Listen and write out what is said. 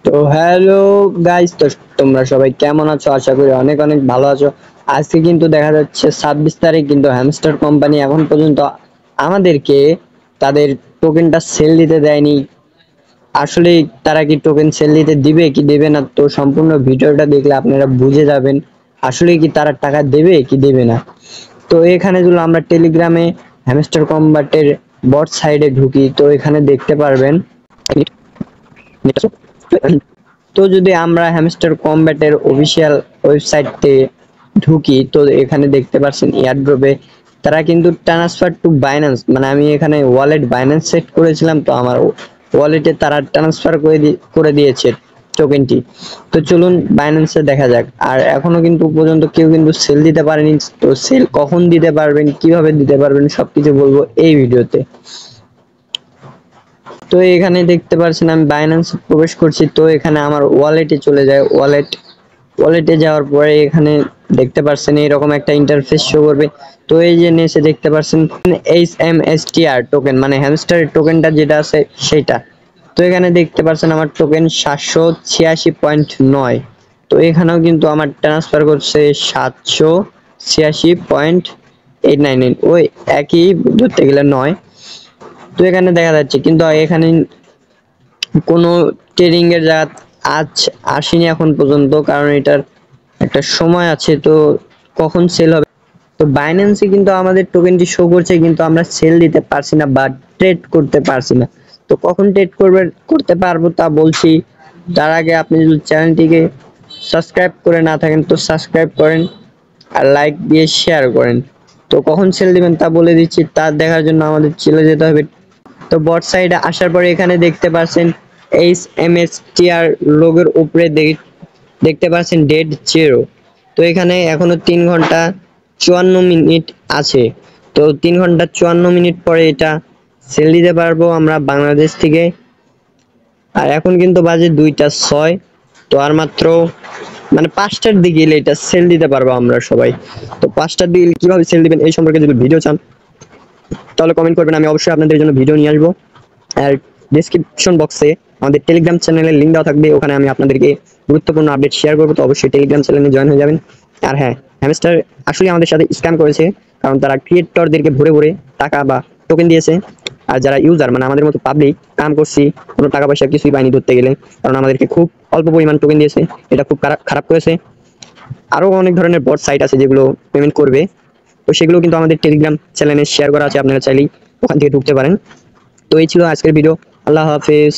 তো hello guys, তো তোমরা সবাই কেমন আছো? আশা করি অনেক অনেক ভালো আছো। আজকে কিন্তু দেখা যাচ্ছে 26 তারিখ, কিন্তু হ্যামস্টার কোম্পানি এখন পর্যন্ত আমাদেরকে তাদের টোকেনটা সেল দিতে দেয়নি। আসলে তারা কি টোকেন সেল দিতে দিবে কি দেবে না, তো সম্পূর্ণ ভিডিওটা দেখলে আপনারা বুঝে যাবেন আসলে কি তারা টাকা দেবে কি দেবে না। তো এখানে যদি আমরা টেলিগ্রামে হ্যামস্টার কম্বাটের বট সাইডে ঢুকি, তো এখানে দেখতে পারবেন। তো যদি আমরা হ্যামস্টার কম্ব্যাটের অফিসিয়াল ওয়েবসাইটে ঢুকি, তো এখানে দেখতে পাচ্ছেন এয়ারড্রপে তারা কিন্তু ট্রান্সফার টু বাইন্যান্স, মানে আমি এখানে ওয়ালেট বাইন্যান্স সেট করেছিলাম, তো আমার ওয়ালেটে তারা ট্রান্সফার করে দিয়েছে টোকেনটি। তো চলুন বাইন্যান্সে দেখা যাক। আর এখনো কিন্তু পর্যন্ত কেউ কিন্তু সেল দিতে পারেনি, তো সেল কখন দিতে পারবেন, কিভাবে দিতে পারবেন, সবকিছু বলবো এই ভিডিওতে। তো এখানে দেখতে পাচ্ছেন আমি বাইন্যান্স প্রবেশ করছি, তো এখানে আমার ওয়ালেটে চলে যায়। ওয়ালেটে যাওয়ার পরে এখানে দেখতে পাচ্ছেন এরকম একটা ইন্টারফেস শো করবে। তো এই যে নিচে দেখতে পাচ্ছেন HMSTR টোকেন, মানে হ্যামস্টারের টোকেনটা যেটা আছে সেটা। তো এখানে দেখতে পাচ্ছেন আমার টোকেন 786.9। তো এখানেও কিন্তু আমার ট্রান্সফার করছে 786.899, ওই একই ধরতে গেলে 9। তো এখানে দেখা যাচ্ছে কিন্তু এখানে কোনো ট্রেডিং এর জায়গা আজ আসেনি এখন পর্যন্ত, কারণ এটার একটা সময় আছে, তো কখন সেল হবে। তো বাইন্যান্সে কিন্তু আমাদের টোকেনটি শো করছে, কিন্তু আমরা সেল দিতে পারছি না বা ট্রেড করতে পারছি না। তো কখন ট্রেড করতে পারবো তা বলছি। তার আগে আপনি যদি চ্যানেলটিকে সাবস্ক্রাইব করে না থাকেন, তো সাবস্ক্রাইব করেন আর লাইক দিয়ে শেয়ার করেন। তো কখন সেল দিবেন তা বলে দিচ্ছি, তা দেখার জন্য আমাদের চলে যেতে হবে। তো বট সাইডে আসার পরে এখানে দেখতে পাচ্ছেন HMSTR লোগোর উপরে দেখতে পাচ্ছেন ডেড 0। তো এখানে এখনো 3 ঘন্টা 54 মিনিট আছে। তো 3 ঘন্টা 54 মিনিট পরে এটা সেল দিতে পারবো আমরা বাংলাদেশ থেকে। আর এখন কিন্তু বাজে 2টা 6। তো আর মাত্র মানে 5টার দিকে এলে এটা সেল দিতে পারবো আমরা সবাই। তো 5টার দিকে কিভাবে সেল দিবেন এই সম্পর্কে যদি ভিডিও চান তাহলে কমেন্ট করবেন, আমি অবশ্যই আপনাদের জন্য ভিডিও নিয়ে আসবো। আর ডেসক্রিপশন বক্সে আমাদের টেলিগ্রাম চ্যানেলের লিঙ্ক দেওয়া থাকবে, ওখানে আমি আপনাদেরকে গুরুত্বপূর্ণ আপডেট শেয়ার করবো। তো অবশ্যই টেলিগ্রাম চ্যানেলে জয়েন হয়ে যাবেন। আর হ্যাঁ, হ্যামস্টার আসলে আমাদের সাথে স্ক্যাম করেছে, কারণ তারা ক্রিয়েটরদেরকে ভরে ভরে টাকা বা টোকেন দিয়েছে। আর যারা ইউজার মানে আমাদের মতো পাবলিক কাম করছি, কোনো টাকা পয়সা কিছুই পাইনি ধরতে গেলে, কারণ আমাদেরকে খুব অল্প পরিমাণ টোকেন দিয়েছে। এটা খুব খারাপ করেছে। আরো অনেক ধরনের বট সাইট আছে যেগুলো পেমেন্ট করবে, তো সেগুলো কিন্তু আমাদের টেলিগ্রাম চ্যানেলে শেয়ার করা আছে, আপনারা চাইলেই ওখান থেকে ঢুকতে পারেন। তো এই ছিল আজকের ভিডিও। আল্লাহ হাফেজ।